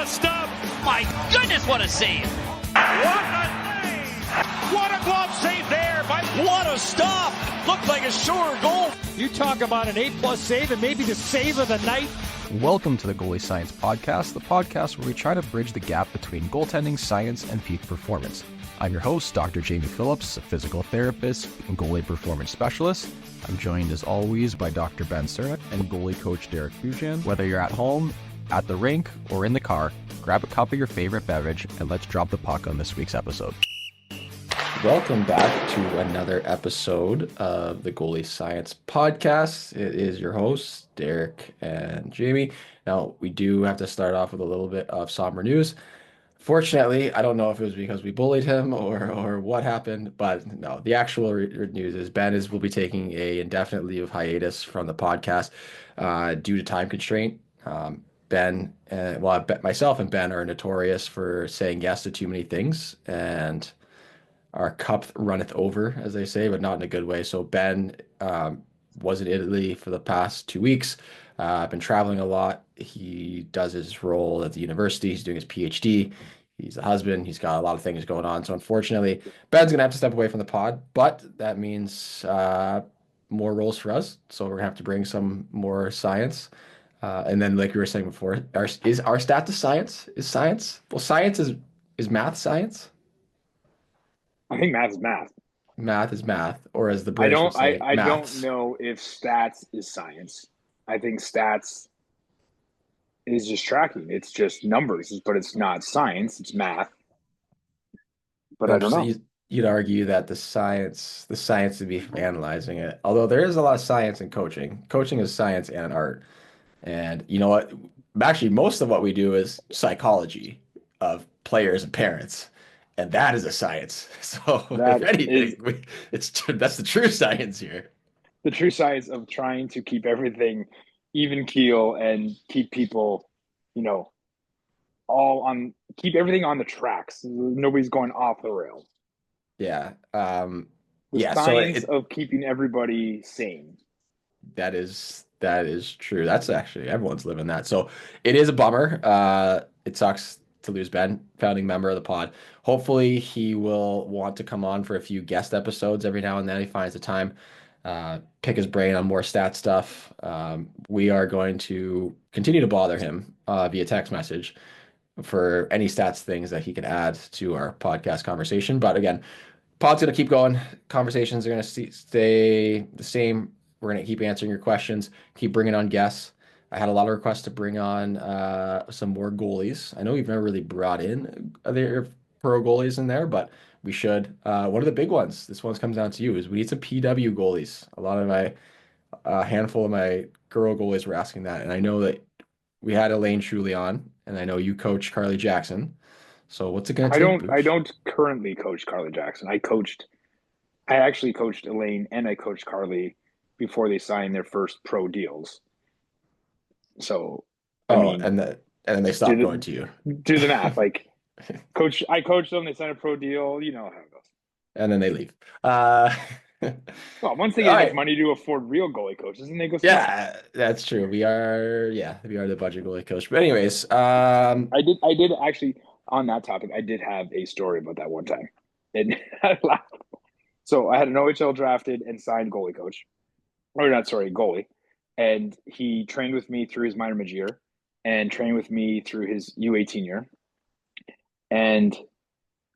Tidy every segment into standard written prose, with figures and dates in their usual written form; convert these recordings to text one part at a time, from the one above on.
the stop. My goodness, what a save! What a save! What a glove save there by... What a stop! Looked like a sure goal. You talk about an A+ save and maybe the save of the night. Welcome to the Goalie Science Podcast, the podcast where we try to bridge the gap between goaltending science and peak performance. I'm your host, Dr. Jamie Phillips, a physical therapist and goalie performance specialist. I'm joined as always by Dr. Ben Surratt and goalie coach Derek Fujian. Whether you're at home, at the rink, or in the car, grab a cup of your favorite beverage and let's drop the puck on this week's episode. Welcome back to another episode of the Goalie Science Podcast. It is your hosts, Derek and Jamie. Now, we do have to start off with a little bit of somber news. Fortunately, I don't know if it was because we bullied him or what happened, but no, the actual news is Ben will be taking a indefinite leave of hiatus from the podcast due to time constraint. Myself and Ben are notorious for saying yes to too many things, and our cup runneth over, as they say, but not in a good way. So Ben was in Italy for the past 2 weeks. I've been traveling a lot. He does his role at the university. He's doing his PhD. He's a husband. He's got a lot of things going on. So unfortunately, Ben's going to have to step away from the pod, but that means more roles for us. So we're going to have to bring some more science. And then, like we were saying before, is our stat to science? Is science? Well, science is math science? I think math is math. Math is math, or as the British would say, I maths. don't know if stats is science. I think stats is just tracking. It's just numbers, but it's not science. It's math. But I don't know. You'd argue that the science would be from analyzing it. Although there is a lot of science in coaching. Coaching is science and an art. And you know what? Actually, most of what we do is psychology of players and parents. And that is a science. So if anything, that's the true science here. The true science of trying to keep everything even keel and keep people, keep everything on the tracks. Nobody's going off the rails. Yeah. The science of keeping everybody sane. That is true. That's actually, everyone's living that. So it is a bummer. It sucks to lose Ben, founding member of the pod. Hopefully he will want to come on for a few guest episodes every now and then. He finds the time, pick his brain on more stat stuff. We are going to continue to bother him via text message for any stats things that he can add to our podcast conversation. But again, pod's going to keep going. Conversations are going to stay the same. We're going to keep answering your questions, keep bringing on guests. I had a lot of requests to bring on some more goalies. I know we've never really brought in other pro goalies in there, but we should. One of the big ones, this one comes down to you, is we need some PW goalies. A handful of my girl goalies were asking that, and I know that we had Elaine Truly on, and I know you coach Carly Jackson. So what's it going to take? I don't currently coach Carly Jackson. I actually coached Elaine and I coached Carly before they signed their first pro deals. So, and then they stopped going to you. Do the math. Like, I coached them. They signed a pro deal. You know how it goes. And then they leave. Well, once they get enough money to afford real goalie coaches, and they go. Yeah, that's true. We are the budget goalie coach. But anyways, I did actually on that topic. I did have a story about that one time, and I laughed. So I had an OHL drafted and signed goalie coach, goalie. And he trained with me through his minor mid year and trained with me through his U18 year and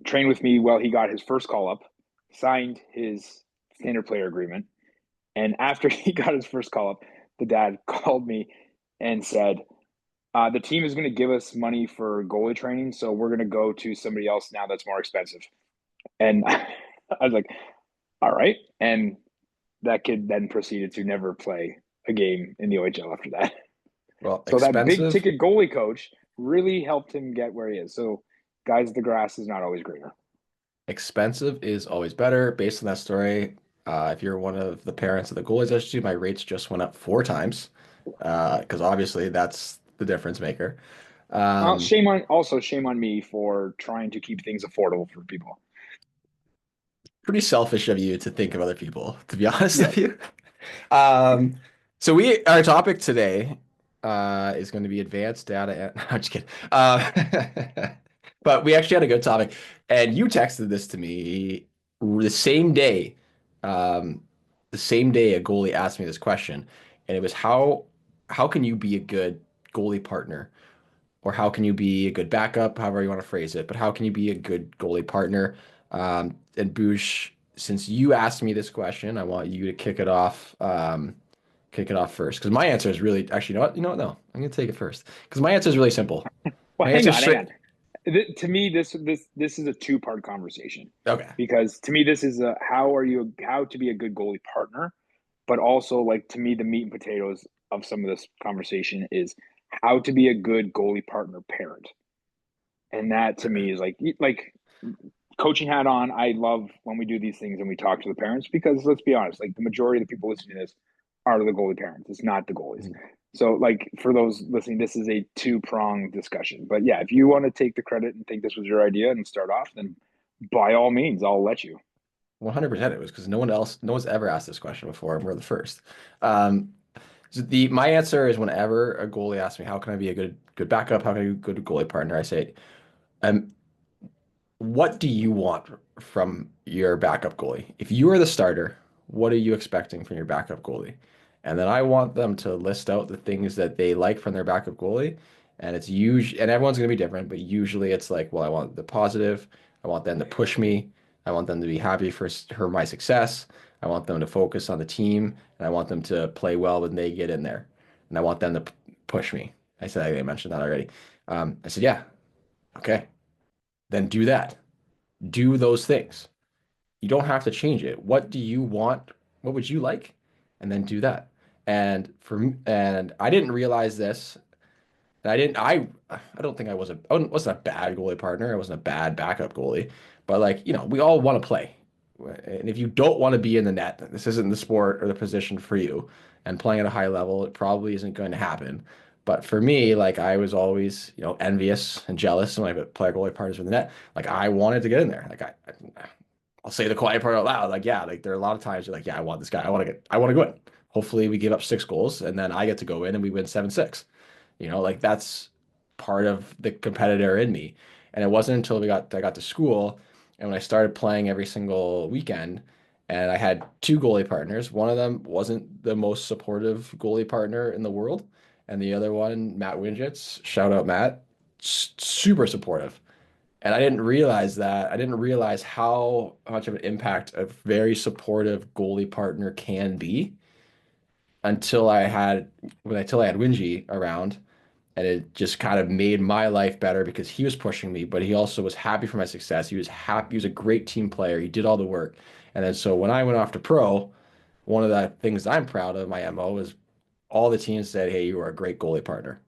trained with me while he got his first call up, signed his standard player agreement. And after he got his first call up, the dad called me and said, the team is going to give us money for goalie training. So we're going to go to somebody else now that's more expensive. And I was like, all right. And that kid then proceeded to never play a game in the OHL after that. Well, so that big ticket goalie coach really helped him get where he is. So guys, the grass is not always greener. Expensive is always better. Based on that story, if you're one of the parents of the goalies, actually, my rates just went up 4 times because obviously that's the difference maker. Shame on me for trying to keep things affordable for people. Pretty selfish of you to think of other people, to be honest with you. So our topic today, is going to be advanced data. No, I'm just kidding. But we actually had a good topic, and you texted this to me the same day. Um, the same day a goalie asked me this question, and it was how can you be a good goalie partner, or how can you be a good backup, however you want to phrase it, but how can you be a good goalie partner? And Boosh, since you asked me this question, I want you to kick it off first, because my answer is really actually, you know what? No, I'm gonna take it first because my answer is really simple. Well, My hang answer is on, hang straight. on. To me, this is a two-part conversation, Okay. because to me this is a how to be a good goalie partner, but also, like, to me the meat and potatoes of some of this conversation is how to be a good goalie partner parent. And that to me is like coaching hat on. I love when we do these things and we talk to the parents, because let's be honest, like the majority of the people listening to this are the goalie parents. It's not the goalies. Mhm. So, like, for those listening, this is a two-pronged discussion. But yeah, if you want to take the credit and think this was your idea and start off, then by all means, I'll let you. 100% it was because no one's ever asked this question before, and we're the first. Um, so my answer is whenever a goalie asks me, how can I be a good backup? How can I be a good goalie partner? I say, um, what do you want from your backup goalie? If you are the starter, what are you expecting from your backup goalie? And then I want them to list out the things that they like from their backup goalie. And it's usually, and everyone's going to be different, but usually it's like, well, I want the positive. I want them to push me. I want them to be happy for my success. I want them to focus on the team, and I want them to play well when they get in there. And I want them to push me. I mentioned that already. I said, yeah, okay, then do that. Do those things. You don't have to change it. What do you want? What would you like? And then do that. And I didn't realize this. I don't think I wasn't a bad goalie partner. I wasn't a bad backup goalie. But like, we all want to play. And if you don't want to be in the net, this isn't the sport or the position for you. And playing at a high level, it probably isn't going to happen. But for me, like I was always, envious and jealous when I play goalie partners in the net. Like I wanted to get in there. Like I'll say the quiet part out loud. Like, yeah, like there are a lot of times you're like, yeah, I want this guy. I want to go in. Hopefully we give up 6 goals and then I get to go in and we win 7-6. Like that's part of the competitor in me. And it wasn't until I got to school and when I started playing every single weekend and I had 2 goalie partners. One of them wasn't the most supportive goalie partner in the world. And the other one, Matt Winjits, shout out Matt, super supportive. And I didn't realize that. I didn't realize how much of an impact a very supportive goalie partner can be until until I had Wingy around, and it just kind of made my life better because he was pushing me, but he also was happy for my success. He was happy. He was a great team player. He did all the work. And then so when I went off to pro, one of the things I'm proud of my MO is all the teams said, "Hey, you were a great goalie partner."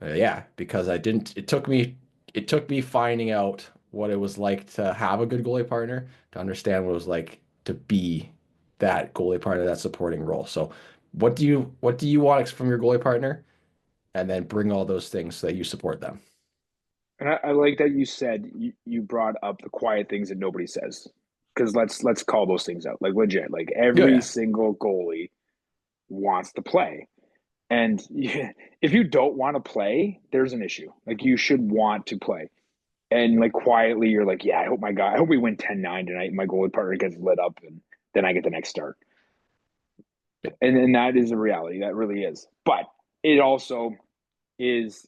Yeah, because I didn't. It took me finding out what it was like to have a good goalie partner to understand what it was like to be that goalie partner, that supporting role. So, what do you want from your goalie partner, and then bring all those things so that you support them. And I like that you said you brought up the quiet things that nobody says, because let's call those things out. Like, legit, like Yeah, every yeah. single goalie wants to play. And if you don't want to play, there's an issue. Like, you should want to play. And like quietly, you're like, yeah, I hope we win 10-9 tonight. And my goalie partner gets lit up, and then I get the next start. And that is a reality. That really is. But it also is,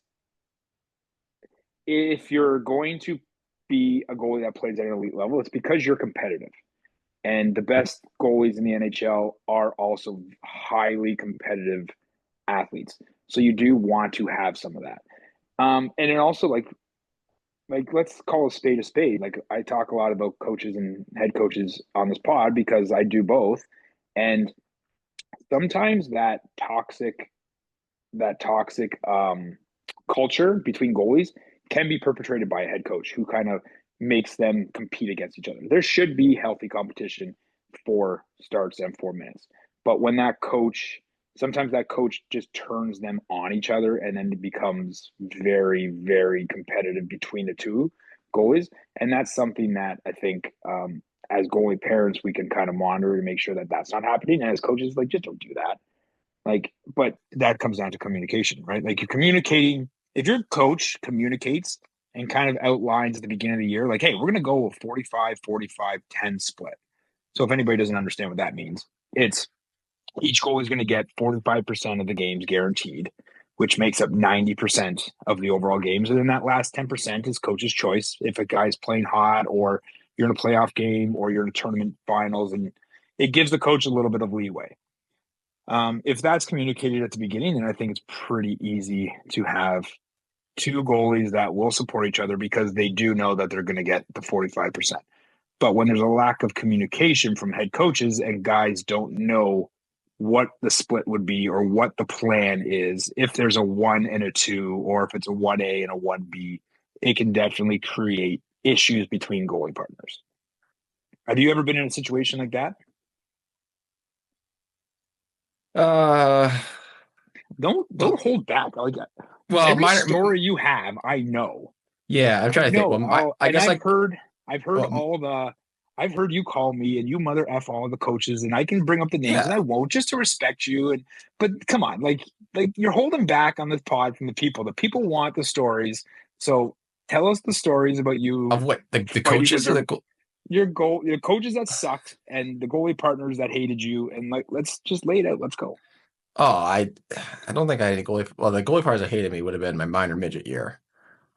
if you're going to be a goalie that plays at an elite level, it's because you're competitive. And the best goalies in the NHL are also highly competitive athletes. So you do want to have some of that. And then also, like let's call a spade a spade. Like, I talk a lot about coaches and head coaches on this pod because I do both. And sometimes that toxic culture between goalies can be perpetrated by a head coach who kind of makes them compete against each other. There should be healthy competition for starts and 4 minutes. But when sometimes that coach just turns them on each other, and then it becomes very, very competitive between the two goalies. And that's something that I think, as goalie parents, we can kind of monitor to make sure that that's not happening. And as coaches, like, just don't do that. Like, but that comes down to communication, right? Like you're communicating. If your coach communicates and kind of outlines at the beginning of the year, like, hey, we're going to go a 45, 45, 10 split. So if anybody doesn't understand what that means, it's each goal is going to get 45% of the games guaranteed, which makes up 90% of the overall games. And then that last 10% is coach's choice. If a guy's playing hot or you're in a playoff game or you're in a tournament finals, and it gives the coach a little bit of leeway. If that's communicated at the beginning, then I think it's pretty easy to have two goalies that will support each other because they do know that they're going to get the 45%. But when there's a lack of communication from head coaches and guys don't know what the split would be or what the plan is, if there's a 1 and a 2, or if it's a 1A and a 1B, it can definitely create issues between goalie partners. Have you ever been in a situation like that? Don't hold back. Like well, every story you have, I know. Yeah, I'm trying to think. Well, I guess I've heard I've heard you call me and you mother f all the coaches, and I can bring up the names, yeah. and I won't, just to respect you. But come on, like you're holding back on this pod from the people. The people want the stories, so tell us the stories about you Of what the coaches or the your coaches that sucked and the goalie partners that hated you, and like let's just lay it out. Let's go. Oh, I don't think I had any goalie. Well, the goalie partners that hated me would have been my minor midget year.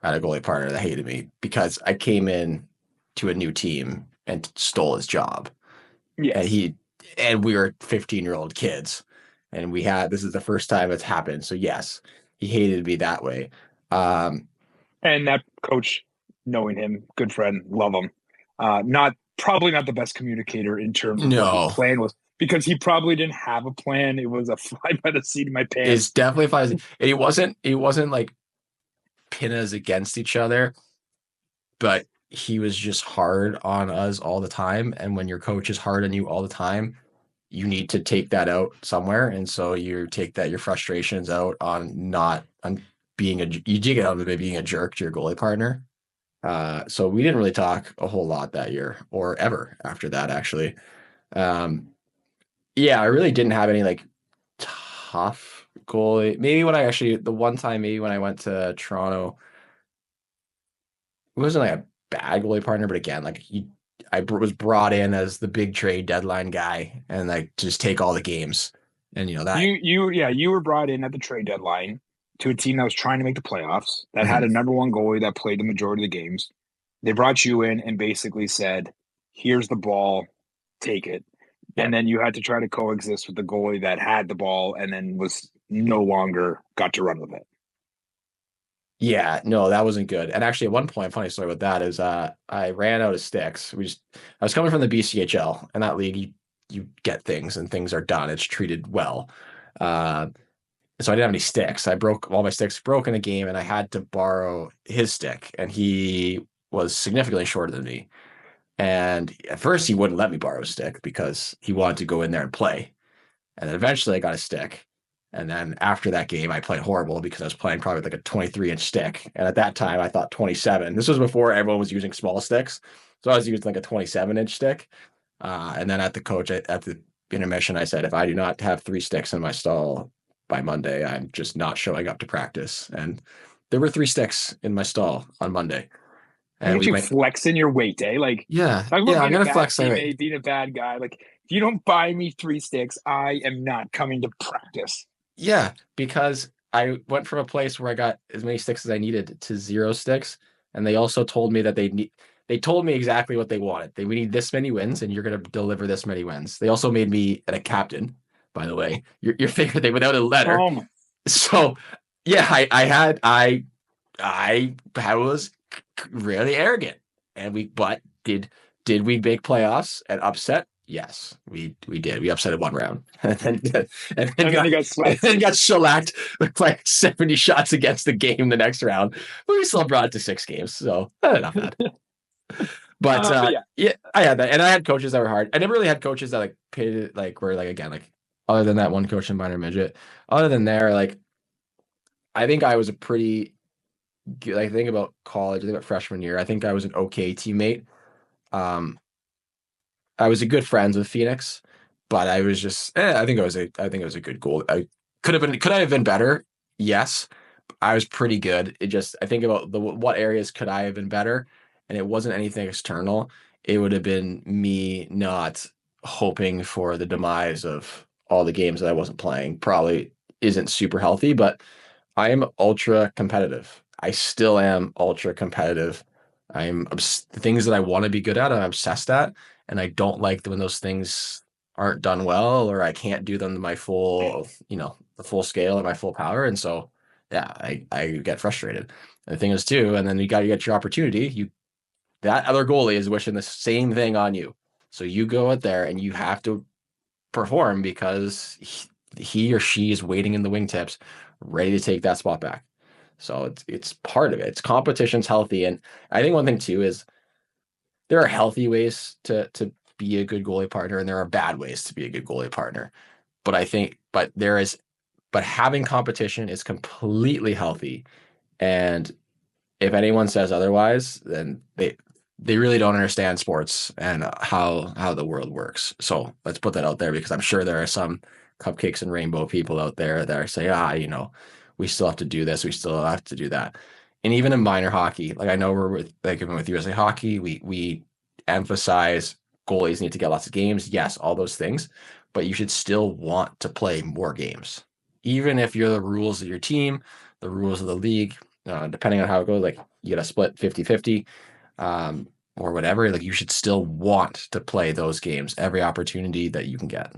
I had a goalie partner that hated me because I came in to a new team and stole his job. Yes. And we were 15-year-old kids, and this is the first time it's happened. So yes, he hated me that way. And that coach, knowing him, good friend, love him. Probably not the best communicator in terms of what his plan was, because he probably didn't have a plan. It was a fly by the seat of my pants. It's definitely fly. And he wasn't like pin us against each other, but he was just hard on us all the time. And when your coach is hard on you all the time, you need to take that out somewhere. And so you take your frustrations out on being you dig it out of being a jerk to your goalie partner. So we didn't really talk a whole lot that year or ever after that, actually. Yeah, I really didn't have any like tough goalie. Maybe the one time maybe when I went to Toronto, it wasn't like a bad goalie partner, but again, like I was brought in as the big trade deadline guy and like just take all the games. And that you were brought in at the trade deadline to a team that was trying to make the playoffs, that had a number one goalie that played the majority of the games. They brought you in and basically said, here's the ball, take it. Yeah. And then you had to try to coexist with the goalie that had the ball and then was no longer got to run with it. Yeah, no, that wasn't good. And actually, at one point, funny story about that is I ran out of sticks. I was coming from the BCHL, and that league, you get things and things are done. It's treated well. So I didn't have any sticks. All my sticks broke in a game, and I had to borrow his stick, and he was significantly shorter than me. And at first, he wouldn't let me borrow a stick because he wanted to go in there and play. And then eventually, I got a stick. And then after that game, I played horrible because I was playing probably like a 23-inch stick. And at that time, I thought 27. This was before everyone was using small sticks. So I was using like a 27-inch stick. And then at the intermission, I said, if I do not have 3 sticks in my stall by Monday, I'm just not showing up to practice. And there were 3 sticks in my stall on Monday. And you flexing your weight, eh? Like, yeah, I'm going to flex my weight. Being a bad guy. Like, if you don't buy me 3 sticks, I am not coming to practice. Yeah, because I went from a place where I got as many sticks as I needed to 0 sticks, and they also told me that they told me exactly what they wanted. We need this many wins, and you're going to deliver this many wins. They also made me a captain, by the way. Your favorite thing without a letter. So yeah, I was really arrogant, but did we make playoffs and upset? Yes, we did. We upset it 1 round, and then got shellacked with like 70 shots against the game the next round. But we still brought it to 6 games, so not bad. But yeah, I had that, and I had coaches that were hard. I never really had coaches that like pitted, like were like again like other than that one coach in minor midget. Other than there, like I think I was a pretty like think about college. I think about freshman year. I think I was an okay teammate. I was a good friends with Phoenix, but I was just I think it was a good goal. Could I have been better? Yes. I was pretty good. I think about what areas could I have been better, and it wasn't anything external. It would have been me not hoping for the demise of all the games that I wasn't playing. Probably isn't super healthy, but I am ultra competitive. I still am ultra competitive. The things that I want to be good at, I'm obsessed at, and I don't like when those things aren't done well or I can't do them to my full, the full scale or my full power. And so, yeah, I get frustrated. And the thing is too, and then you got to get your opportunity. That other goalie is wishing the same thing on you. So you go out there and you have to perform because he or she is waiting in the wingtips, ready to take that spot back. So it's part of it. It's competition's healthy, and I think one thing too is there are healthy ways to be a good goalie partner, and there are bad ways to be a good goalie partner. But having competition is completely healthy, and if anyone says otherwise, then they really don't understand sports and how the world works. So let's put that out there because I'm sure there are some cupcakes and rainbow people out there that are saying, we still have to do this, we still have to do that. And even in minor hockey, like I know we're even with USA Hockey, we emphasize goalies need to get lots of games. Yes, all those things, but you should still want to play more games. Even if you're the rules of your team, the rules of the league, depending on how it goes, like you got to split 50-50 or whatever, like you should still want to play those games every opportunity that you can get.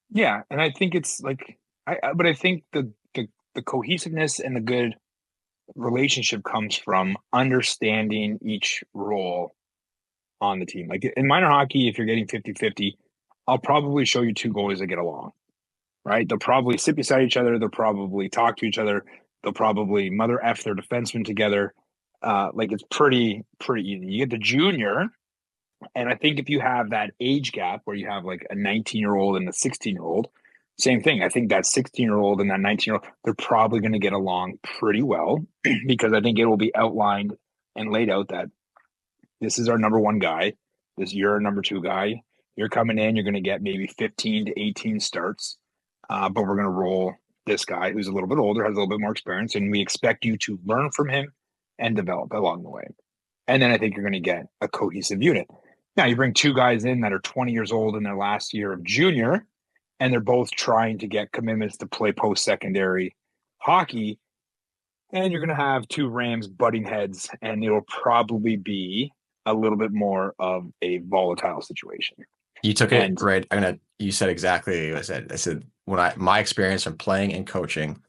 Yeah, and I think it's like but I think the cohesiveness and the good relationship comes from understanding each role on the team. Like in minor hockey, if you're getting 50-50, I'll probably show you two goalies that get along, right? They'll probably sit beside each other. They'll probably talk to each other. They'll probably mother F their defensemen together. Like it's pretty easy. You get the junior, and I think if you have that age gap where you have like a 19-year-old and a 16-year-old, same thing. I think that 16-year-old and that 19-year-old, they're probably going to get along pretty well because I think it will be outlined and laid out that this is our number one guy. You're our number two guy. You're coming in, you're going to get maybe 15 to 18 starts, but we're going to roll this guy who's a little bit older, has a little bit more experience, and we expect you to learn from him and develop along the way. And then I think you're going to get a cohesive unit. Now, you bring two guys in that are 20 years old in their last year of junior, and they're both trying to get commitments to play post-secondary hockey, and you're going to have two Rams butting heads, and it will probably be a little bit more of a volatile situation. You took it right. You said exactly what I said. I said my experience from playing and coaching,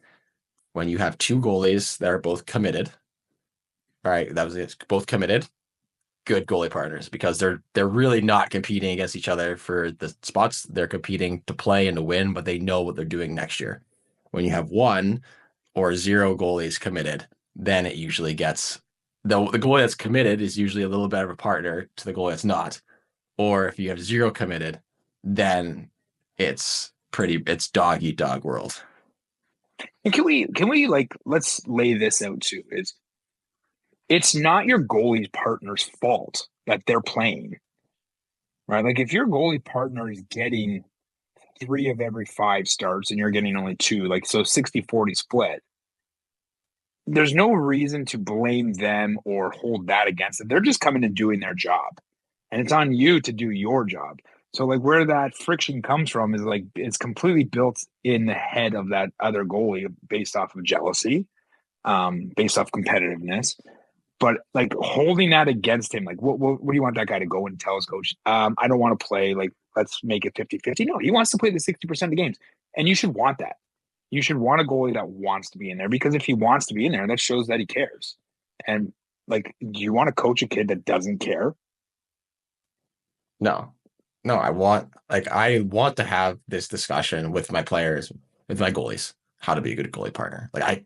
when you have two goalies that are both committed, all right, that was it. Both committed, good goalie partners because they're really not competing against each other for the spots. They're competing to play and to win, but they know what they're doing next year. When you have one or zero goalies committed, then it usually gets the goalie that's committed is usually a little bit of a partner to the goalie that's not. Or if you have zero committed, then it's dog eat dog world. And can we like let's lay this out too? It's not your goalie partner's fault that they're playing, right? Like if your goalie partner is getting 3 of every 5 starts and you're getting only 2, like so 60-40 split, there's no reason to blame them or hold that against them. They're just coming and doing their job. And it's on you to do your job. So like where that friction comes from is like it's completely built in the head of that other goalie based off of jealousy, based off competitiveness. But like holding that against him, like what do you want that guy to go and tell his coach? I don't want to play, like let's make it 50-50. No, he wants to play the 60% of games. And you should want that. You should want a goalie that wants to be in there because if he wants to be in there, that shows that he cares. And like, do you want to coach a kid that doesn't care? No, I want to have this discussion with my players, with my goalies, how to be a good goalie partner. Like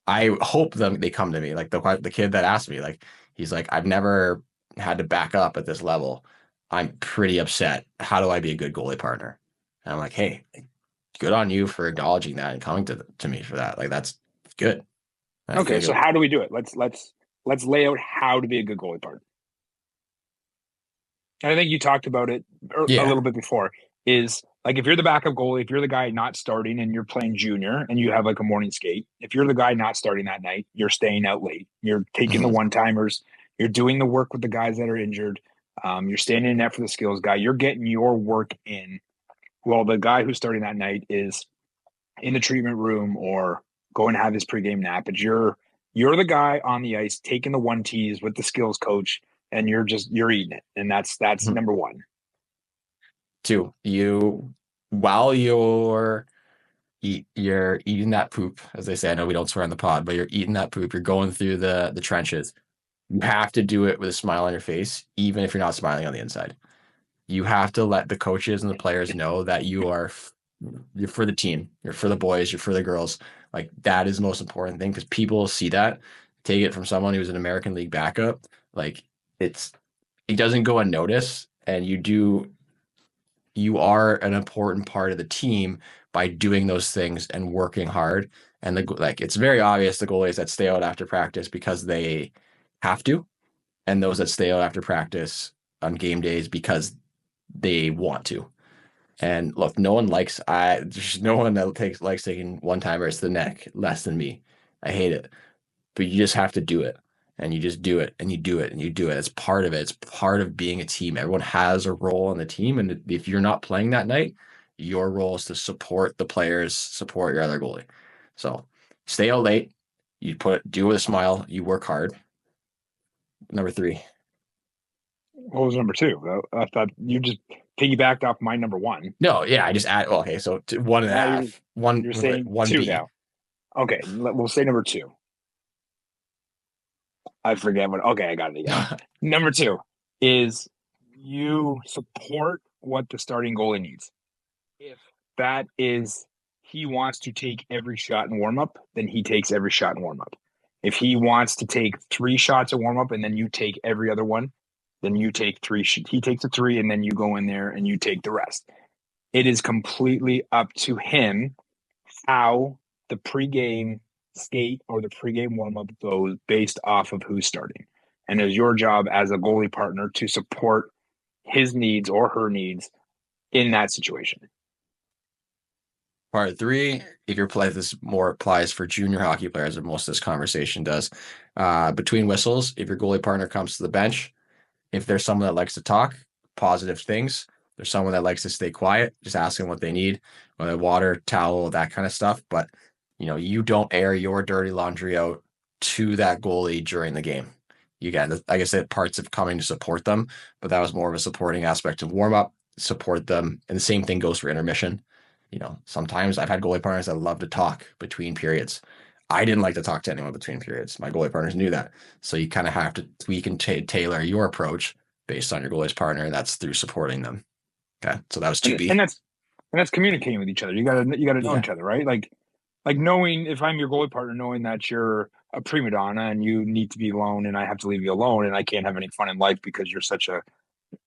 I hope they come to me. Like the kid that asked me, like he's like, I've never had to back up at this level. I'm pretty upset. How do I be a good goalie partner? And I'm like, hey, good on you for acknowledging that and coming to me for that. Like that's good. Okay, so how do we do it? Let's lay out how to be a good goalie partner. And I think you talked about it a little bit before. is like if you're the backup goalie, if you're the guy not starting and you're playing junior and you have like a morning skate, if you're the guy not starting that night, you're staying out late. You're taking the one-timers. You're doing the work with the guys that are injured. You're standing in net for the skills guy. You're getting your work in. Well, the guy who's starting that night is in the treatment room or going to have his pregame nap. But you're the guy on the ice taking the 1-Ts with the skills coach, and you're eating it. And that's number one. 2, while you're eating that poop, as they say, I know we don't swear on the pod, but you're eating that poop, you're going through the trenches. You have to do it with a smile on your face, even if you're not smiling on the inside. You have to let the coaches and the players know that you're for the team, you're for the boys, you're for the girls. Like that is the most important thing because people see that, take it from someone who's an American League backup. Like it doesn't go unnoticed, and you are an important part of the team by doing those things and working hard. And it's very obvious the goalies that stay out after practice because they have to, and those that stay out after practice on game days because they want to. And look, there's no one that likes taking one-timers to the neck less than me. I hate it. But you just have to do it. And you just do it, and you do it, and you do it. It's part of it. It's part of being a team. Everyone has a role on the team. And if you're not playing that night, your role is to support the players, support your other goalie. So stay out late. Do it with a smile. You work hard. Number 3. What was number 2? I thought you just piggybacked off my number 1. No, yeah, I just add. Okay, so 1.5. You're saying 2 now. Okay, we'll say number 2. I forget what. Okay, I got it again. Number 2 is you support what the starting goalie needs. If that is he wants to take every shot in warm up, then he takes every shot in warm up. If he wants to take 3 shots in warm up and then you take every other one, then you take 3. He takes the 3 and then you go in there and you take the rest. It is completely up to him how the pregame skate or the pregame warm-up goes based off of who's starting. And it's your job as a goalie partner to support his needs or her needs in that situation. Part 3, if you're playing this more applies for junior hockey players, and most of this conversation does. Between whistles, if your goalie partner comes to the bench, if there's someone that likes to talk positive things, there's someone that likes to stay quiet, just ask them what they need, whether water, towel, that kind of stuff. But you don't air your dirty laundry out to that goalie during the game. You get, like I said, parts of coming to support them, but that was more of a supporting aspect of warm up, support them. And the same thing goes for intermission. Sometimes I've had goalie partners that love to talk between periods. I didn't like to talk to anyone between periods. My goalie partners knew that. So you kind of have to tweak and tailor your approach based on your goalie's partner, and that's through supporting them. Okay, so that was 2B. And that's communicating with each other. You gotta know each other, right? Like knowing if I'm your goalie partner, knowing that you're a prima donna and you need to be alone, and I have to leave you alone, and I can't have any fun in life because you're such a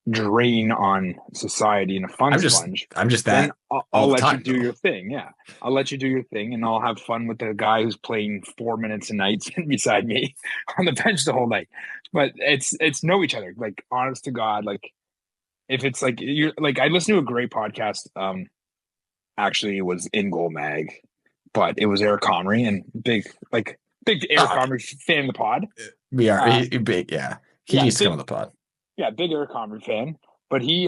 drain on society and a fun sponge. I'm just that. I'll let you do your thing. Yeah, I'll let you do your thing, and I'll have fun with the guy who's playing 4 minutes a night beside me on the bench the whole night. But it's know each other. Like honest to God, like if it's like you're like I listened to a great podcast. Actually, it was In Goal Mag, but it was Eric Comrie and big Eric Comrie fan of the pod. We are big, yeah. He needs to come on the pod. Yeah, big Eric Comrie fan. But he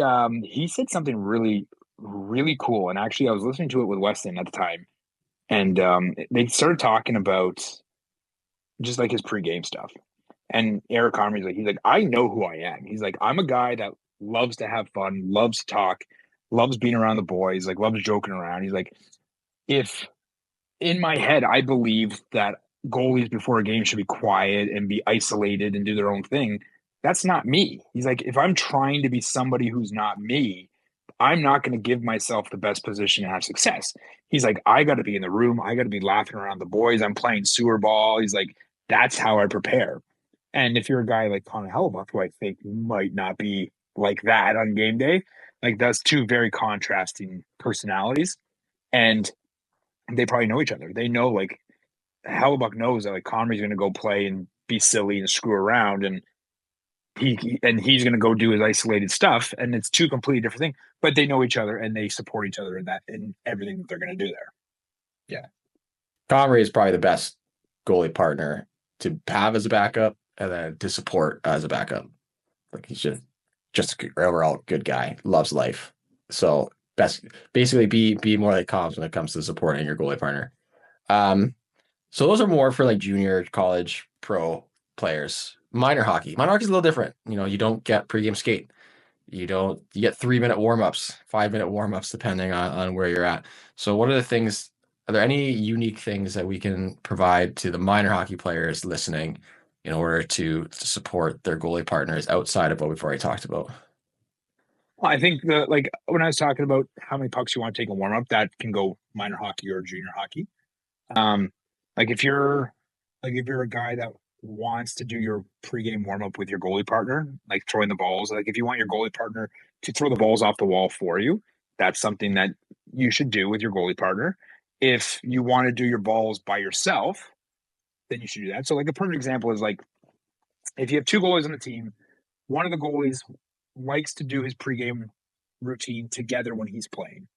said something really, really cool. And actually, I was listening to it with Weston at the time, and they started talking about just like his pregame stuff. And Eric Comrie's like, he's like, I know who I am. He's like, I'm a guy that loves to have fun, loves to talk, loves being around the boys, like loves joking around. He's like, if in my head I believe that goalies before a game should be quiet and be isolated and do their own thing, that's not me. He's like, if I'm trying to be somebody who's not me, I'm not going to give myself the best position to have success. He's like, I got to be in the room. I got to be laughing around the boys. I'm playing sewer ball. He's like, that's how I prepare. And if you're a guy like Connor Hellebuck, who I think might not be like that on game day, like that's 2 very contrasting personalities. And they probably know each other. They know, like, Hellebuck knows that like Connor's going to go play and be silly and screw around, and he's going to go do his isolated stuff, and it's two completely different things. But they know each other and they support each other in everything that they're going to do there. Yeah. Comrie is probably the best goalie partner to have as a backup and then to support as a backup. Like he's just an overall good guy, loves life. So basically be more like Cobbs when it comes to supporting your goalie partner. So those are more for like junior, college, pro players. Minor hockey is a little different. You don't get pregame skate. You get 3-minute warm-ups, 5-minute warm-ups, depending on where you're at. So what are the things, are there any unique things that we can provide to the minor hockey players listening in order to support their goalie partners outside of what we've already talked about? Well, I think like when I was talking about how many pucks you want to take in warm up, that can go minor hockey or junior hockey. Um, like if you're a guy that wants to do your pregame warm up with your goalie partner, like throwing the balls, like if you want your goalie partner to throw the balls off the wall for you, that's something that you should do with your goalie partner. If you want to do your balls by yourself, then you should do that. So like a perfect example is like if you have two goalies on a team, one of the goalies likes to do his pregame routine together when he's playing.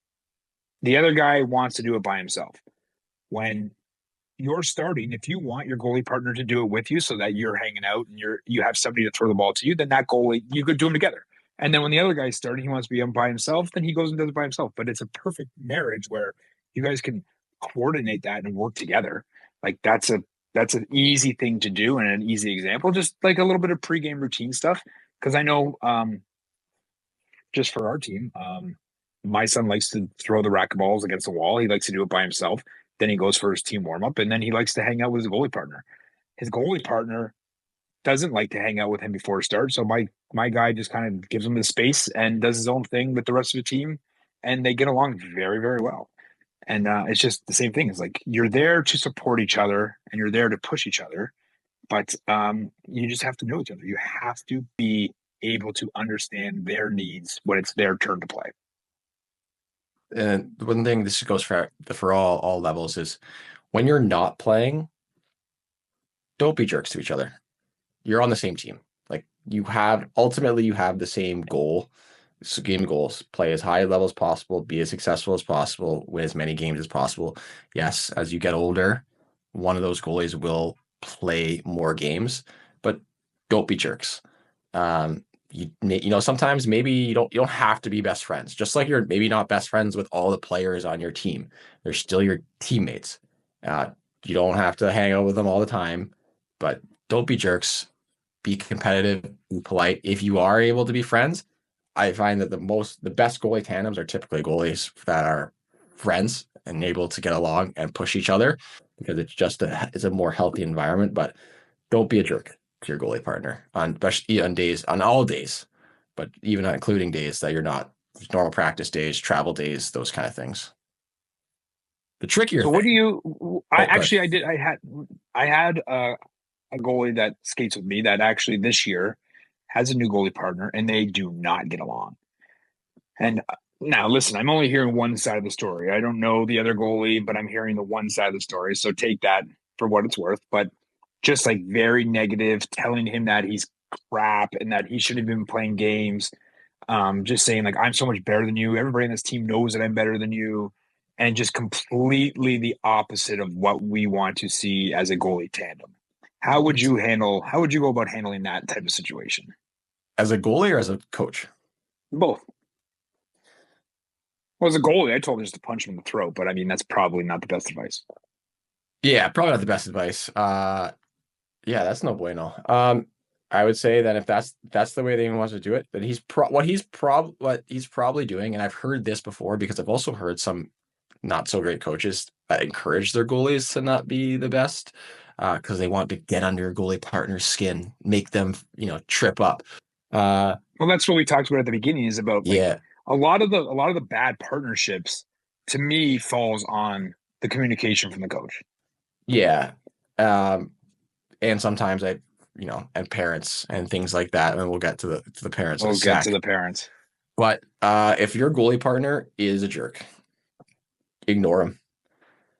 The other guy wants to do it by himself. When you're starting, if you want your goalie partner to do it with you so that you're hanging out and you have somebody to throw the ball to you, then that goalie, you could do them together. And then when the other guy's starting, he wants to be by himself, then he goes and does it by himself. But it's a perfect marriage where you guys can coordinate that and work together. Like that's an easy thing to do and an easy example, just like a little bit of pregame routine stuff. Because I know just for our team, my son likes to throw the racquetballs against the wall. He likes to do it by himself. Then he goes for his team warm up, and then he likes to hang out with his goalie partner. His goalie partner doesn't like to hang out with him before start, so my guy just kind of gives him the space and does his own thing with the rest of the team, and they get along very, very well. And it's just the same thing. It's like you're there to support each other and you're there to push each other, but you just have to know each other. You have to be able to understand their needs when it's their turn to play. And one thing, this goes for all levels, is when you're not playing, don't be jerks to each other. You're on the same team. Like ultimately you have the same goal. So game goals: play as high a level as possible, be as successful as possible, win as many games as possible. Yes, as you get older, one of those goalies will play more games, but don't be jerks. Sometimes maybe you don't have to be best friends. Just like you're maybe not best friends with all the players on your team, they're still your teammates. You don't have to hang out with them all the time, but don't be jerks. Be competitive, be polite. If you are able to be friends, I find that the best goalie tandems are typically goalies that are friends and able to get along and push each other, because it's a more healthy environment. But don't be a jerk to your goalie partner especially on all days, but even not including days that you're not normal practice days, travel days, those kind of things. The trickier So thing. what do you? I had a goalie that skates with me that actually this year has a new goalie partner, and they do not get along. And now, listen, I'm only hearing one side of the story. I don't know the other goalie, but I'm hearing the one side of the story. So take that for what it's worth. But just like very negative, telling him that he's crap and that he shouldn't have been playing games. Just saying like I'm so much better than you. Everybody on this team knows that I'm better than you, and just completely the opposite of what we want to see as a goalie tandem. How would you go about handling that type of situation? As a goalie or as a coach? Both. Well, as a goalie, I told him just to punch him in the throat, but I mean that's probably not the best advice. Yeah, probably not the best advice. Yeah, that's no bueno. I would say that if that's the way that he wants to do it, then what he's probably doing, and I've heard this before because I've also heard some not so great coaches that encourage their goalies to not be the best because they want to get under a goalie partner's skin, make them trip up. Well, that's what we talked about at the beginning. Is about yeah, a lot of the bad partnerships to me falls on the communication from the coach. yeah, and sometimes and parents and things like that, and we'll get to the parents. We'll get to the parents. But if your goalie partner is a jerk, ignore him.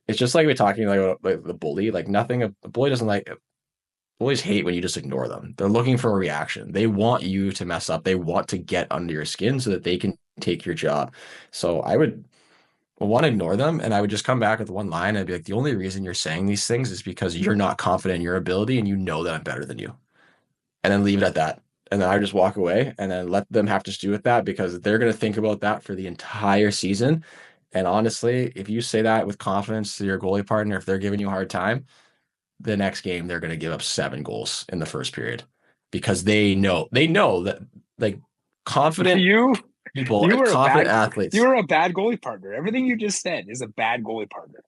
It's just like we're talking like the bully. Like nothing. A bully doesn't like. Goalies hate when you just ignore them. They're looking for a reaction. They want you to mess up. They want to get under your skin so that they can take your job. So I would want to ignore them, and I would just come back with one line. I'd be like, the only reason you're saying these things is because you're not confident in your ability and you know that I'm better than you. And then leave it at that. And then I just walk away and then let them have to stew with that because they're going to think about that for the entire season. And honestly, if you say that with confidence to your goalie partner, if they're giving you a hard time, the next game they're going to give up 7 goals in the first period because they know that like confident people, You were confident athletes. You were a bad goalie partner. Everything you just said is a bad goalie partner.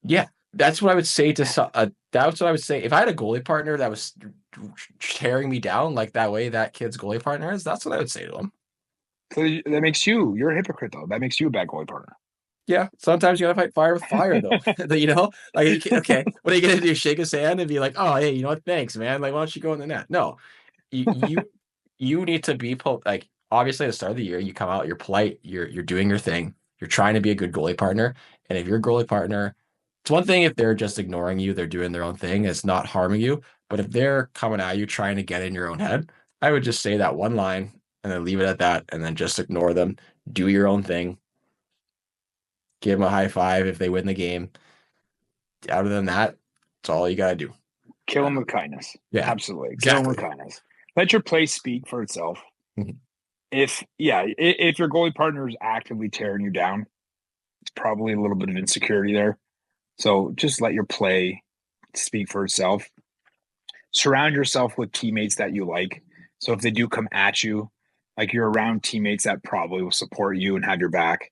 Yeah, that's what I would say to that's what I would say if I had a goalie partner that was tearing me down like that way that kid's goalie partner is. That's what I would say to him. So that makes you're a hypocrite though. That makes you a bad goalie partner. Yeah, sometimes you gotta fight fire with fire, though. You know, like okay, what are you gonna do? Shake his hand and be like, "Oh, hey, you know what? Thanks, man. Like, why don't you go in the net?" No, you need to be like obviously at the start of the year, you come out, you're polite, you're doing your thing, you're trying to be a good goalie partner, and if your goalie partner, it's one thing if they're just ignoring you, they're doing their own thing, it's not harming you, but if they're coming at you trying to get in your own head, I would just say that one line and then leave it at that, and then just ignore them, do your own thing, give them a high five if they win the game. Other than that, it's all you gotta do. Kill them with kindness. Yeah, Absolutely. exactly. Kill them with kindness. Let your play speak for itself. Mhm. If your goalie partner is actively tearing you down, it's probably a little bit of insecurity there. So just let your play speak for itself. Surround yourself with teammates that you like. So if they do come at you, like you're around teammates that probably will support you and have your back.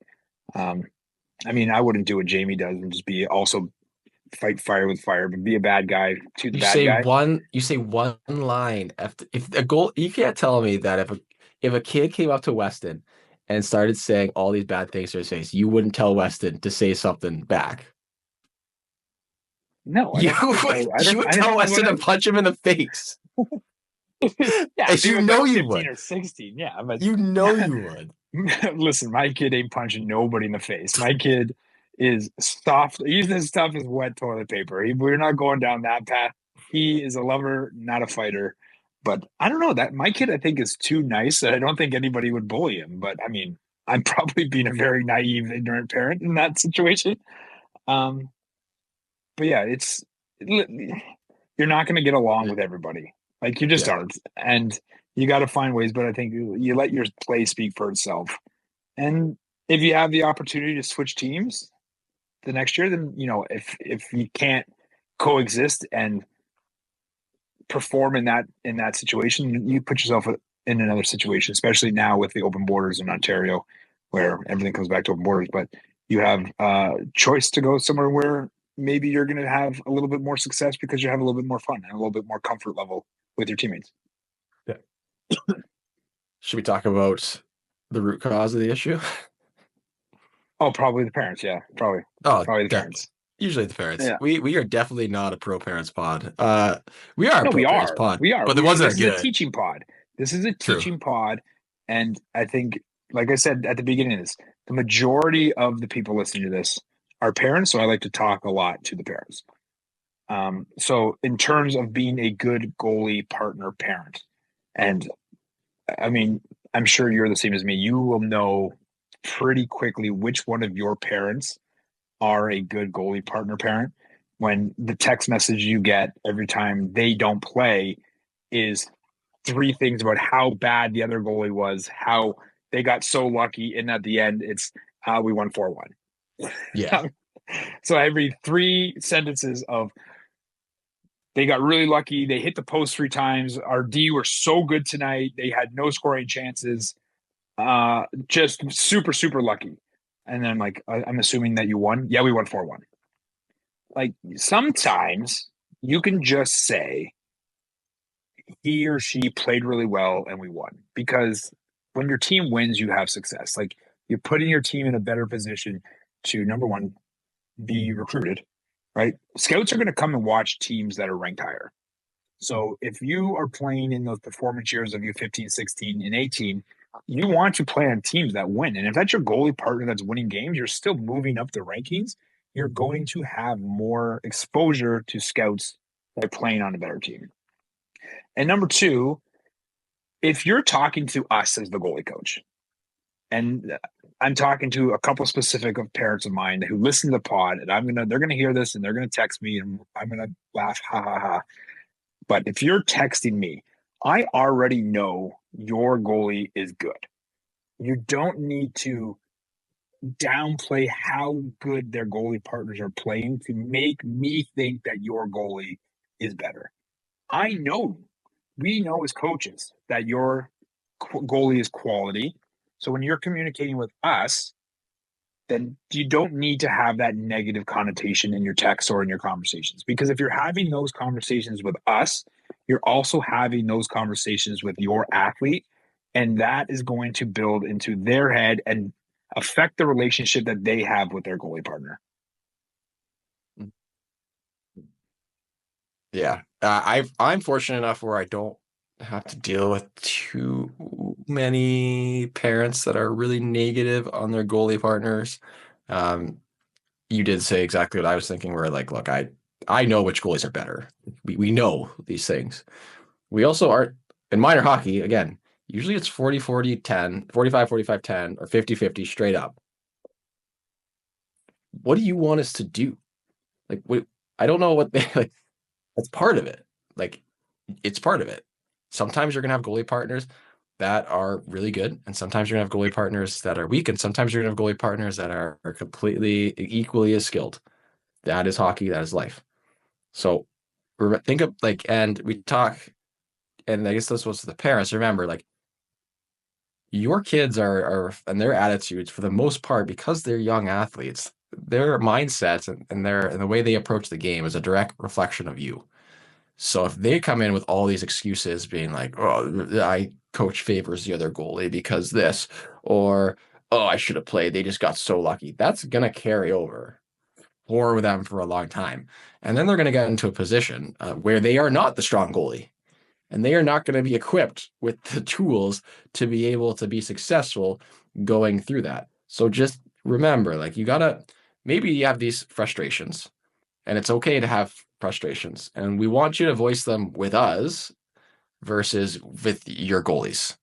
I mean, I wouldn't do what Jamie does and just be also fight fire with fire, but be a bad guy to the bad guy. You say one line if a goal you can't tell me that if a kid came up to Weston and started saying all these bad things to his face, you wouldn't tell Weston to say something back. No, You would tell Weston to punch him in the face. Yeah, as you know you 15 would. or 16. Yeah, but You know you would. listen, my kid ain't punching nobody in the face. My kid is soft. He's as tough as wet toilet paper. We're not going down that path. He is a lover, not a fighter. But I don't know that my kid, I think, is too nice that I don't think anybody would bully him. But I mean, I'm probably being a very naive, ignorant parent in that situation. But yeah, you're not going to get along with everybody. Like you just aren't, and you got to find ways. But I think you let your play speak for itself. And if you have the opportunity to switch teams the next year, then if you can't coexist and perform in that situation, you put yourself in another situation. Especially now with the open borders in Ontario, where everything comes back to open borders. But you have choice to go somewhere where maybe you're going to have a little bit more success because you have a little bit more fun and a little bit more comfort level with your teammates. Yeah. Should we talk about the root cause of the issue? Oh, probably the parents. Yeah, probably. Oh, probably the parents. Usually the parents. Yeah. We are definitely not a pro parents pod. We are a pro parents pod. We are. But the ones that are good. good. This is a teaching pod. This is a True. teaching pod. And I think, like I said at the beginning of this, the majority of the people listening to this are parents. So I like to talk a lot to the parents. So in terms of being a good goalie partner parent, and I mean, I'm sure you're the same as me. You will know pretty quickly which one of your parents are a good goalie partner parent when the text message you get every time they don't play is 3 things about how bad the other goalie was, how they got so lucky, and at the end it's how we won 4-1. Yeah. So every 3 sentences of they got really lucky, they hit the post 3 times, our D were so good tonight, they had no scoring chances, just super, super lucky. And then like, I'm assuming that you won. Yeah, we won 4-1. Like sometimes you can just say he or she played really well and we won, because when your team wins, you have success. Like you're putting your team in a better position to, number one, be recruited, right? Scouts are going to come and watch teams that are ranked higher. So if you are playing in those performance years of U15, 16, and 18, you want to play on teams that win. And if that's your goalie partner that's winning games, you're still moving up the rankings. You're going to have more exposure to scouts by playing on a better team. And number two, if you're talking to us as the goalie coach, and I'm talking to a couple specific of parents of mine who listen to the pod, and they're gonna hear this and they're gonna text me, and I'm gonna laugh, ha ha ha. But if you're texting me, I already know your goalie is good. You don't need to downplay how good their goalie partners are playing to make me think that your goalie is better. I know, we know as coaches that your goalie is quality. So when you're communicating with us, then you don't need to have that negative connotation in your text or in your conversations. Because if you're having those conversations with us, you're also having those conversations with your athlete. And that is going to build into their head and affect the relationship that they have with their goalie partner. Yeah. I'm fortunate enough where I don't have to deal with too many parents that are really negative on their goalie partners. You did say exactly what I was thinking, where like, look, I know which goalies are better. We know these things. We also aren't in minor hockey, again, usually it's 40-40-10, 45-45-10, or 50-50 straight up. What do you want us to do? Like, I don't know what they like. That's part of it. Like, it's part of it. Sometimes you're gonna have goalie partners that are really good, and sometimes you're gonna have goalie partners that are weak, and sometimes you're gonna have goalie partners that are completely equally as skilled. That is hockey. That is life. So think of like, and we talk, and I guess this was the parents. Remember, like, your kids are and their attitudes for the most part, because they're young athletes, their mindsets and the way they approach the game is a direct reflection of you. So if they come in with all these excuses being like, oh, I coach favors the other goalie because this, or oh, I should have played, they just got so lucky, that's gonna carry over for them for a long time. And then they're gonna get into a position where they are not the strong goalie. And they are not going to be equipped with the tools to be able to be successful going through that. So just remember, like, maybe you have these frustrations, and it's okay to have frustrations. And we want you to voice them with us versus with your goalies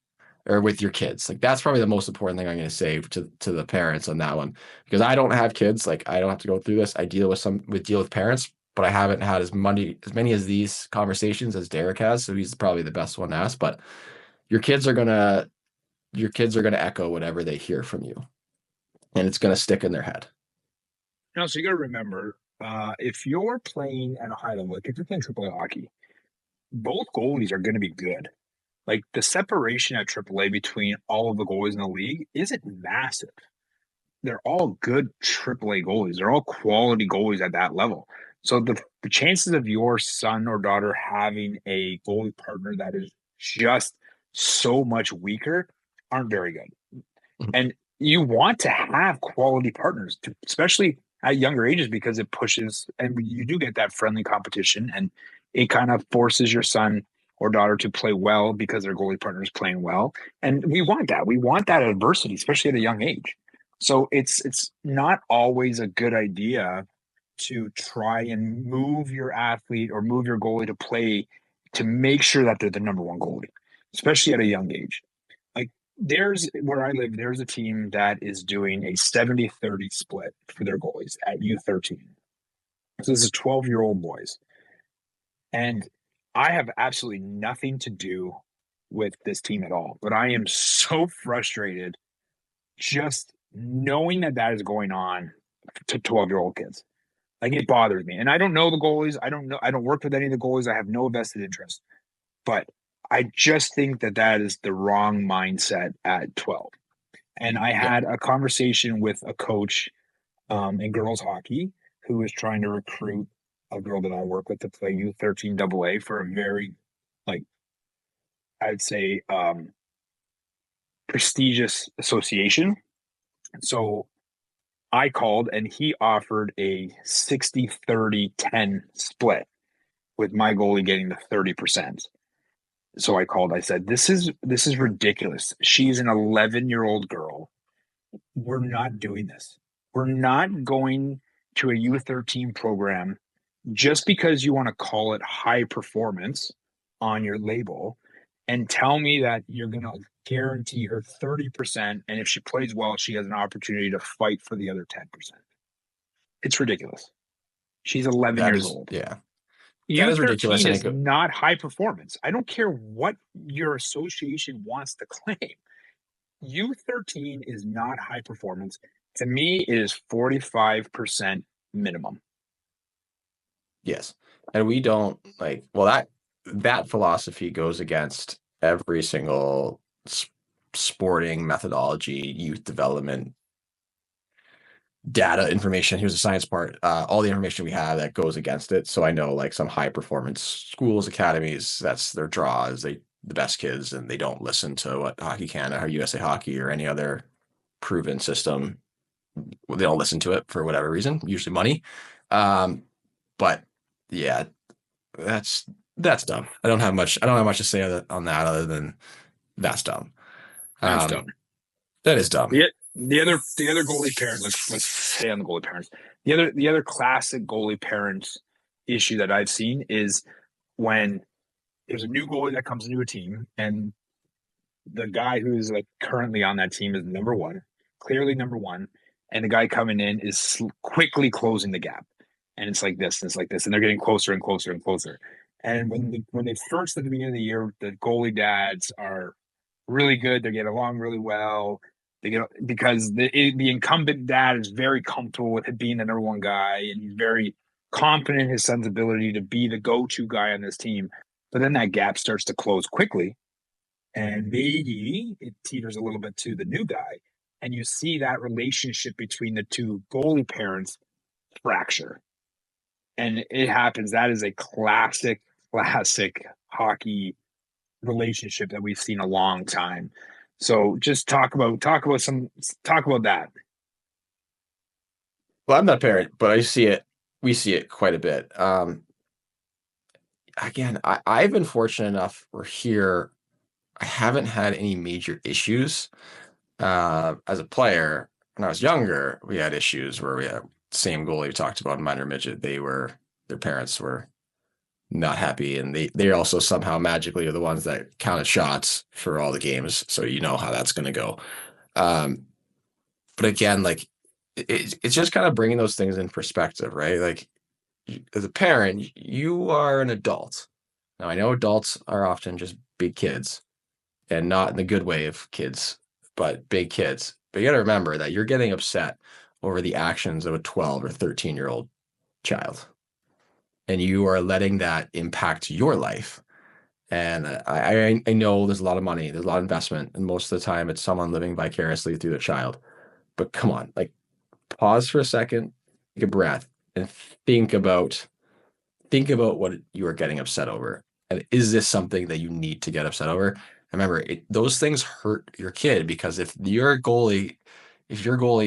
or with your kids. Like, that's probably the most important thing I'm going to say to the parents on that one, because I don't have kids. Like, I don't have to go through this. I deal with parents, but I haven't had as many as these conversations as Derek has. So he's probably the best one to ask. But your kids are gonna echo whatever they hear from you, and it's gonna stick in their head. No, so you got to remember, if you're playing at a high level, like if you're playing AAA hockey, both goalies are going to be good. Like the separation at AAA between all of the goalies in the league isn't massive. They're all good AAA goalies. They're all quality goalies at that level. So the chances of your son or daughter having a goalie partner that is just so much weaker aren't very good. And you want to have quality partners, especially at younger ages, because it pushes, and you do get that friendly competition, and it kind of forces your son or daughter to play well because their goalie partner is playing well. And we want that. We want that adversity, especially at a young age. So it's not always a good idea to try and move your athlete or move your goalie to play to make sure that they're the number one goalie, especially at a young age. Like there's where I live, there's a team that is doing a 70-30 split for their goalies at U13. So this is 12-year-old boys. And I have absolutely nothing to do with this team at all, but I am so frustrated just knowing that that is going on to 12-year-old kids. Like it bothers me. And I don't know the goalies. I don't work with any of the goalies. I have no vested interest. But I just think that that is the wrong mindset at 12. And I had a conversation with a coach in girls hockey who was trying to recruit a girl that I work with to play U13 AA for a very, like, I'd say, prestigious association. So I called and he offered a 60-30-10 split with my goalie getting the 30%. So I called, I said, this is ridiculous. She's an 11-year-old girl. We're not doing this. We're not going to a U13 program just because you want to call it high performance on your label and tell me that you're going to guarantee her 30%, and if she plays well, she has an opportunity to fight for the other 10%. It's ridiculous. She's 11 That years is, old. yeah, that is ridiculous. U13 And is not high performance. I don't care what your association wants to claim. U13 is not high performance. To me, it is 45% minimum. yes. And we don't like, well, that philosophy goes against every single sporting methodology, youth development, data information. Here's the science part. All the information we have that goes against it. So I know like some high performance schools, academies, that's their draw is the best kids, and they don't listen to what Hockey Canada or USA Hockey or any other proven system. They don't listen to it for whatever reason, usually money. But yeah, that's dumb. I don't have much to say on that other than that's dumb. That's dumb. That is dumb. The other goalie parent. Let's stay on the goalie parents. The other classic goalie parents issue that I've seen is when there's a new goalie that comes into a team, and the guy who's like currently on that team is clearly number one, and the guy coming in is quickly closing the gap, and it's like this, and it's like this, and they're getting closer and closer and closer. And when they first at the beginning of the year, the goalie dads are really good. They get along really well. Because the incumbent dad is very comfortable with it being the number one guy, and he's very confident in his son's ability to be the go-to guy on this team. But then that gap starts to close quickly, and maybe it teeters a little bit to the new guy, and you see that relationship between the two goalie parents fracture. And it happens. That is a classic hockey relationship that we've seen a long time. So just talk about that. Well, I'm not a parent, but I see it. We see it quite a bit. Again, I've been fortunate enough. We're here. I haven't had any major issues. As a player, when I was younger, we had issues where we had the same goalie we talked about in minor midget. Their parents were not happy, and they also somehow magically are the ones that counted shots for all the games. So you know how that's going to go. But again, like it's just kind of bringing those things in perspective, right? Like as a parent, you are an adult. Now I know adults are often just big kids, and not in the good way of kids, but big kids. But you got to remember that you're getting upset over the actions of a 12 or 13-year-old child, and you are letting that impact your life. And I know there's a lot of money, there's a lot of investment, and most of the time it's someone living vicariously through the child. But come on, like pause for a second, take a breath, and think about what you are getting upset over. And is this something that you need to get upset over? Remember, those things hurt your kid, because if your goalie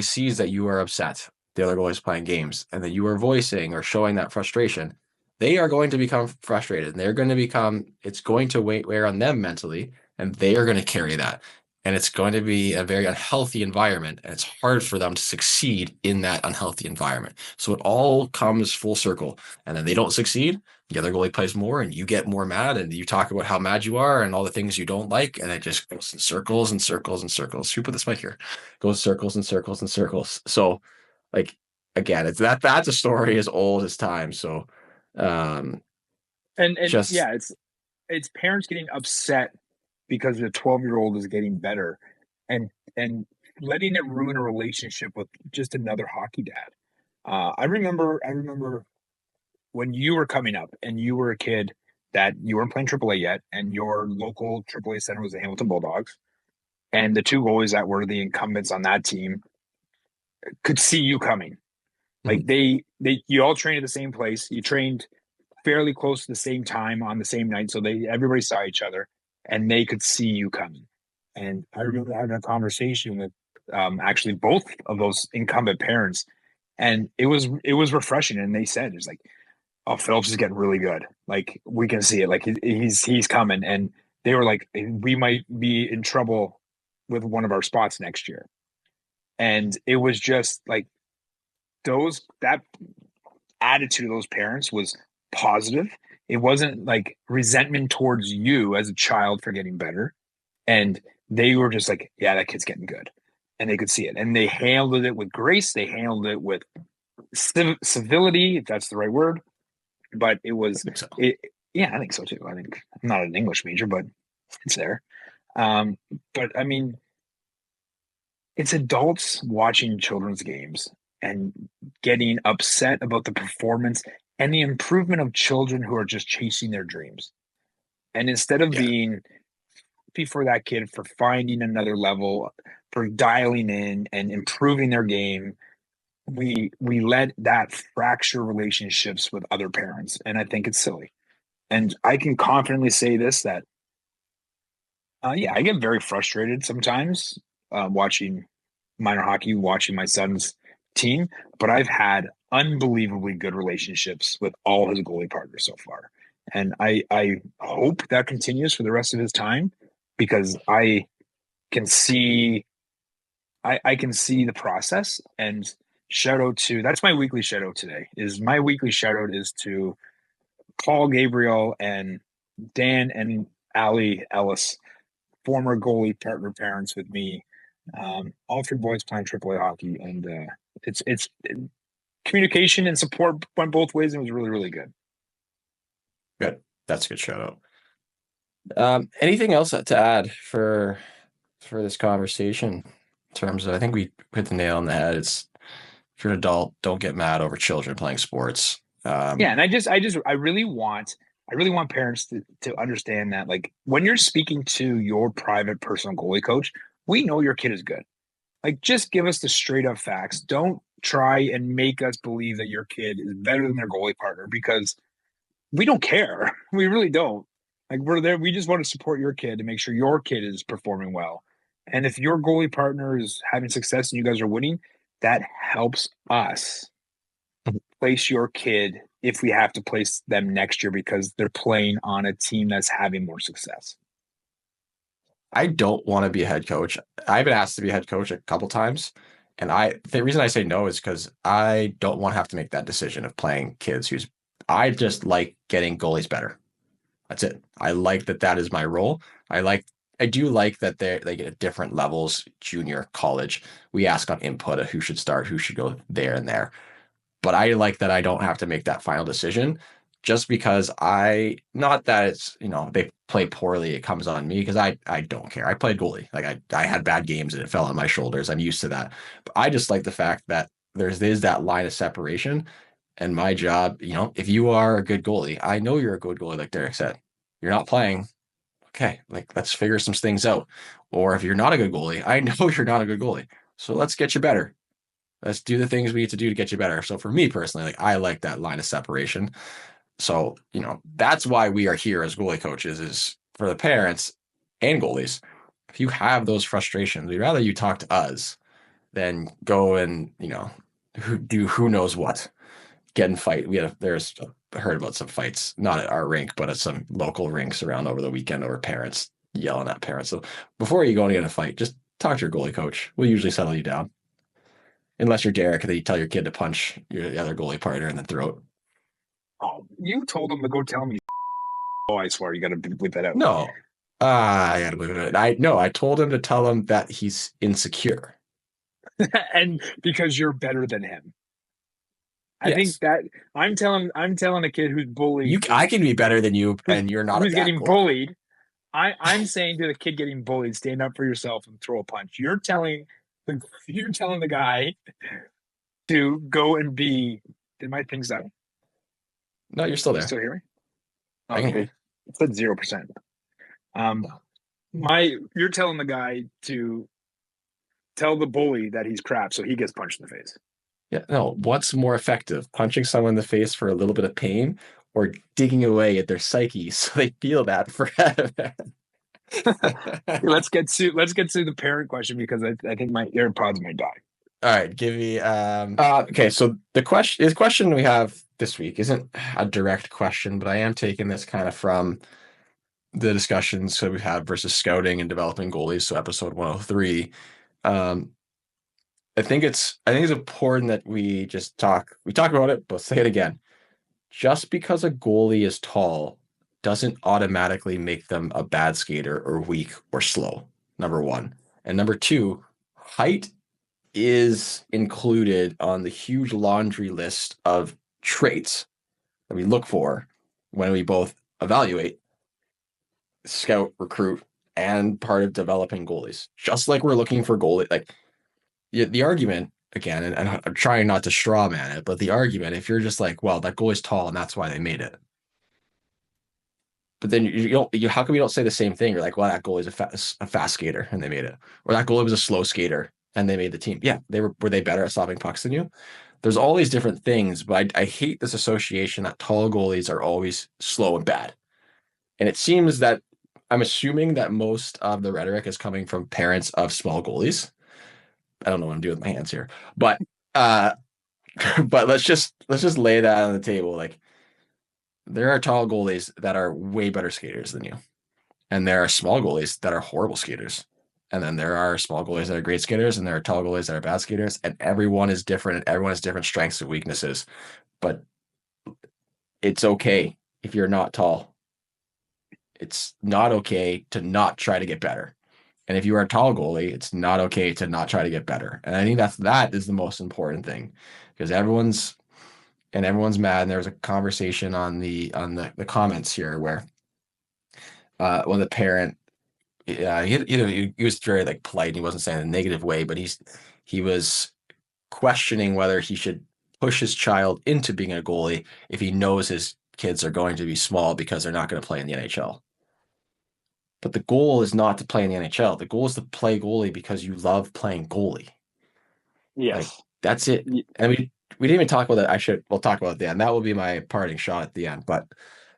sees that you are upset, the other goalie is playing games, and that you are voicing or showing that frustration, they are going to become frustrated, and it's going to wear on them mentally, and they are going to carry that. And it's going to be a very unhealthy environment, and it's hard for them to succeed in that unhealthy environment. So it all comes full circle, and then they don't succeed. The other goalie plays more, and you get more mad, and you talk about how mad you are and all the things you don't like, and it just goes in circles and circles and circles. Who put this mic here? Goes circles and circles and circles. So, like again, that's a story as old as time. So, and just yeah, it's parents getting upset because the 12-year-old is getting better, and letting it ruin a relationship with just another hockey dad. I remember when you were coming up and you were a kid that you weren't playing AAA yet, and your local AAA center was the Hamilton Bulldogs, and the two goalies that were the incumbents on that team could see you coming. Like you all trained at the same place. You trained fairly close to the same time on the same night, so everybody saw each other, and they could see you coming. And I remember having a conversation with actually both of those incumbent parents, and it was refreshing. And they said, "It's like, oh, Phillips is getting really good. Like we can see it. Like he's coming." And they were like, "We might be in trouble with one of our spots next year." And it was just like attitude of those parents was positive. It wasn't like resentment towards you as a child for getting better. And they were just like, yeah, that kid's getting good. And they could see it. And they handled it with grace. They handled it with civility, if that's the right word. But it was, I think so. yeah, I think so too. I think I'm not an English major, but it's there. But I mean, it's adults watching children's games and getting upset about the performance and the improvement of children who are just chasing their dreams. And instead of Yeah. being happy for that kid for finding another level, for dialing in and improving their game, we let that fracture relationships with other parents. And I think it's silly. And I can confidently say this, that yeah, I get very frustrated sometimes watching minor hockey, watching my son's team, but I've had unbelievably good relationships with all his goalie partners so far. And I hope that continues for the rest of his time, because I can see I can see the process. And shout out to, that's my weekly shout out today. Is my weekly shout out is to Paul Gabriel and Dan and Ali Ellis, former goalie partner parents with me. All three boys playing AAA hockey, and it's communication and support went both ways, and it was really, really good. Good. That's a good shout out. Anything else to add for this conversation? In terms of, I think we hit the nail on the head. It's, if you're an adult, don't get mad over children playing sports. Yeah, and I really want parents to understand that, like, when you're speaking to your private personal goalie coach, we know your kid is good. Like, just give us the straight up facts. Don't try and make us believe that your kid is better than their goalie partner, because we don't care. We really don't. Like, we're there. We just want to support your kid to make sure your kid is performing well. And if your goalie partner is having success and you guys are winning, that helps us place your kid if we have to place them next year because they're playing on a team that's having more success. I don't want to be a head coach. I've been asked to be a head coach a couple times. And the reason I say no is because I don't want to have to make that decision of playing kids I just like getting goalies better. That's it. I like that is my role. I do like that they get at different levels, junior, college. We ask on input of who should start, who should go there and there. But I like that I don't have to make that final decision, just because not that it's, they play poorly, it comes on me, because I don't care. I played goalie. Like, I had bad games and it fell on my shoulders. I'm used to that. But I just like the fact that there's that line of separation. And my job, if you are a good goalie, I know you're a good goalie, like Derek said. You're not playing. Okay, like, let's figure some things out. Or if you're not a good goalie, I know you're not a good goalie. So let's get you better. Let's do the things we need to do to get you better. So for me personally, like, I like that line of separation. So, that's why we are here as goalie coaches, is for the parents and goalies. If you have those frustrations, we'd rather you talk to us than go and, who knows what. Get in fight. I heard about some fights, not at our rink, but at some local rinks around over the weekend over parents yelling at parents. So before you go and get in a fight, just talk to your goalie coach. We'll usually settle you down. Unless you're Derek, and then you tell your kid to punch your other goalie partner in the throat. Oh, you told him to go tell me. Oh, I swear, you got to bleep that out. No. I got to bleep it out. I told him to tell him that he's insecure. And because you're better than him. I think that I'm telling a kid who's bullied. I can be better than you, and you're not. Who's getting bullied? I'm saying to the kid getting bullied, stand up for yourself and throw a punch. You're telling the guy to go and be. Did my thing die? No, you're still there. You still hear me? I can hear you. It said 0%. You're telling the guy to tell the bully that he's crap, so he gets punched in the face. Yeah, no. What's more effective, punching someone in the face for a little bit of pain, or digging away at their psyche so they feel that forever? Let's get to the parent question, because I think my AirPods might die. All right, give me. Okay, so the question we have this week isn't a direct question, but I am taking this kind of from the discussions that we've had versus scouting and developing goalies. So episode 103. I think it's important that we talk about it, but say it again. Just because a goalie is tall doesn't automatically make them a bad skater or weak or slow. Number one. And number two, height is included on the huge laundry list of traits that we look for when we both evaluate, scout, recruit, and part of developing goalies. Just like we're looking for goalie, like the argument again, and I'm trying not to straw man it, but the argument, if you're just like, well, that goalie's tall and that's why they made it. But then how come you don't say the same thing? You're like, well, that goalie's a fast skater and they made it. Or that goalie was a slow skater and they made the team. Yeah, were they better at stopping pucks than you? There's all these different things, but I hate this association that tall goalies are always slow and bad. And it seems that I'm assuming that most of the rhetoric is coming from parents of small goalies. I don't know what I'm doing with my hands here, but but let's just lay that on the table. Like, there are tall goalies that are way better skaters than you, and there are small goalies that are horrible skaters, and then there are small goalies that are great skaters, and there are tall goalies that are bad skaters, and everyone is different, and everyone has different strengths and weaknesses. But it's okay if you're not tall. It's not okay to not try to get better. And if you are a tall goalie, it's not okay to not try to get better. And I think that is the most important thing, because everyone's mad. And there was a conversation on the comments here where when the parent, he was very like polite and he wasn't saying in a negative way, but he was questioning whether he should push his child into being a goalie if he knows his kids are going to be small because they're not going to play in the NHL. But the goal is not to play in the NHL. The goal is to play goalie because you love playing goalie. Yes. Like, that's it. And we didn't even talk about that. We'll talk about that. And that will be my parting shot at the end. But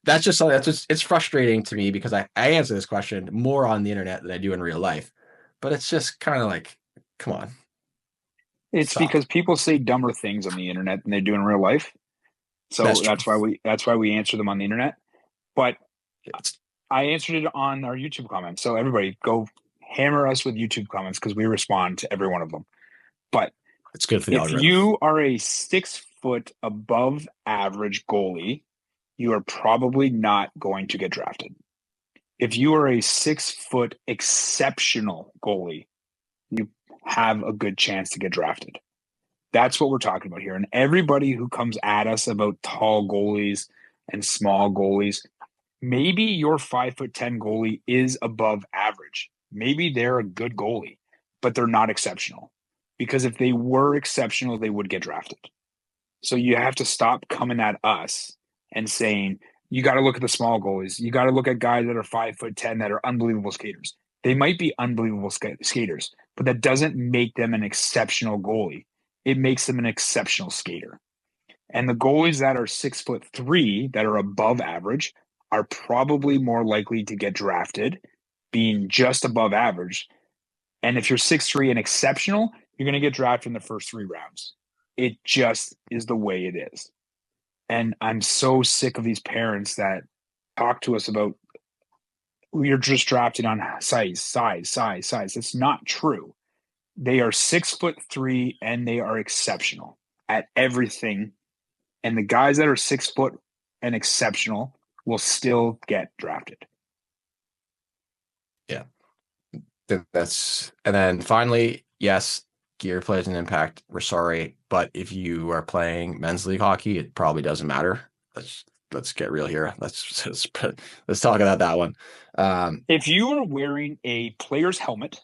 that's just something it's frustrating to me, because I answer this question more on the internet than I do in real life. But it's just kind of like, come on. It's Stop. because people say dumber things on the internet than they do in real life. So that's why we answer them on the internet. But I answered it on our YouTube comments. So everybody go hammer us with YouTube comments, because we respond to every one of them. But it's good for the if algorithm. you are a 6 foot above average goalie, you are probably not going to get drafted. If you are a 6 foot exceptional goalie, you have a good chance to get drafted. That's what we're talking about here. And everybody who comes at us about tall goalies and small goalies, maybe your 5'10" goalie is above average. Maybe they're a good goalie, but they're not exceptional. Because if they were exceptional, they would get drafted. So you have to stop coming at us and saying, you got to look at the small goalies. You got to look at guys that are 5'10" that are unbelievable skaters. They might be unbelievable skaters, but that doesn't make them an exceptional goalie. It makes them an exceptional skater. And the goalies that are 6'3" that are above average are probably more likely to get drafted, being just above average. And if you're 6'3" and exceptional, you're going to get drafted in the first 3 rounds. It just is the way it is. And I'm so sick of these parents that talk to us about, you're just drafted on size. It's not true. They are 6'3" and they are exceptional at everything. And the guys that are 6 foot and exceptional will still get drafted. Yeah. And then finally, yes, gear plays an impact. We're sorry, but if you are playing men's league hockey, it probably doesn't matter. Let's get real here. Let's talk about that one. If you are wearing a player's helmet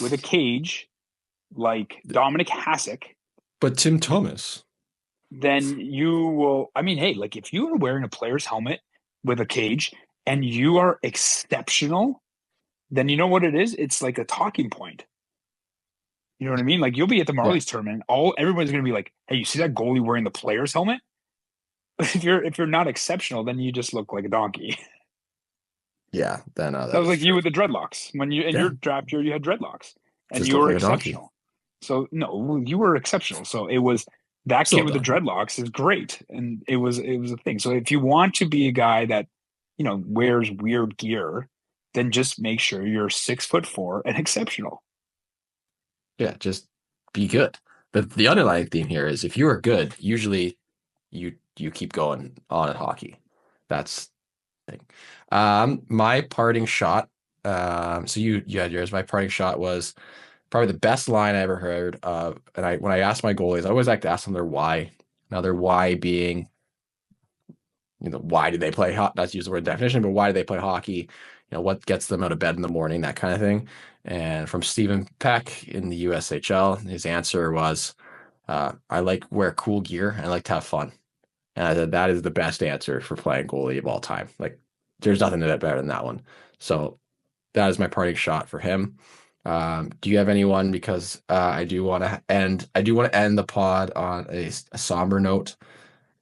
with a cage, like Dominic Hasek, but Tim Thomas, then you will. I mean, hey, like if you are wearing a player's helmet with a cage and you are exceptional, then you know what it is? It's like a talking point. You know what I mean? Like you'll be at the Marlies tournament, everybody's going to be like, "Hey, you see that goalie wearing the player's helmet?" If you're not exceptional, then you just look like a donkey. Yeah, then that was like true. You with the dreadlocks. When you in your draft year, you had dreadlocks, and just you were like exceptional. So no, you were exceptional. So it was that kid with the dreadlocks is great, and it was a thing. So if you want to be a guy that wears weird gear, then just make sure you're 6'4" and exceptional. Yeah, just be good. But the underlying theme here is if you are good, usually you keep going on in hockey. That's the thing. My parting shot. So you had yours. My parting shot was probably the best line I ever heard of. And when I ask my goalies, I always like to ask them their why. Now their why being, why do they play hockey? Not to use the word definition, but why do they play hockey? What gets them out of bed in the morning, that kind of thing. And from Stephen Peck in the USHL, his answer was, I like wear cool gear. I like to have fun. And I said, that is the best answer for playing goalie of all time. Like, there's nothing better than that one. So that is my parting shot for him. Do you have anyone? Because I do want to end the pod on a somber note.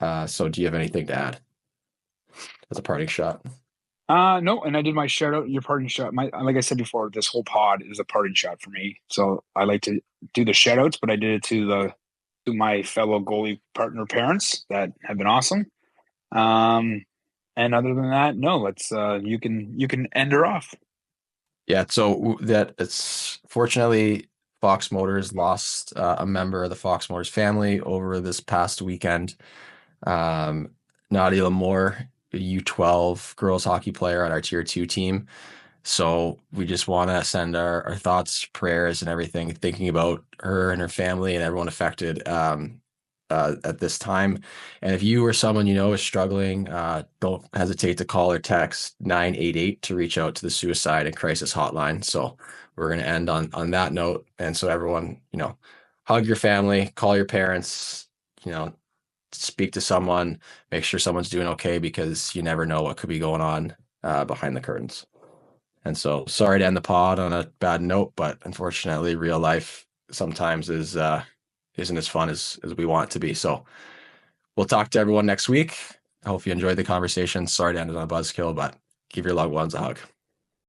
So do you have anything to add as a parting shot? No, and I did my shout out, your parting shot. Like I said before, this whole pod is a parting shot for me. So I like to do the shout outs, but I did it to my fellow goalie partner parents that have been awesome. And other than that, no, let's you can end her off. Yeah, so that it's fortunately Fox Motors lost a member of the Fox Motors family over this past weekend. Nadia Lamore, a U12 girls hockey player on our Tier 2 team. So we just want to send our thoughts, prayers, and everything, thinking about her and her family and everyone affected at this time. And if you or someone you know is struggling, don't hesitate to call or text 988 to reach out to the suicide and crisis hotline. So we're going to end on that note. And so everyone, hug your family, call your parents, speak to someone, make sure someone's doing okay, because you never know what could be going on behind the curtains. And so sorry to end the pod on a bad note, but unfortunately real life sometimes isn't as fun as we want it to be. So we'll talk to everyone next week. I hope you enjoyed the conversation. Sorry to end it on a buzzkill, but give your loved ones a hug.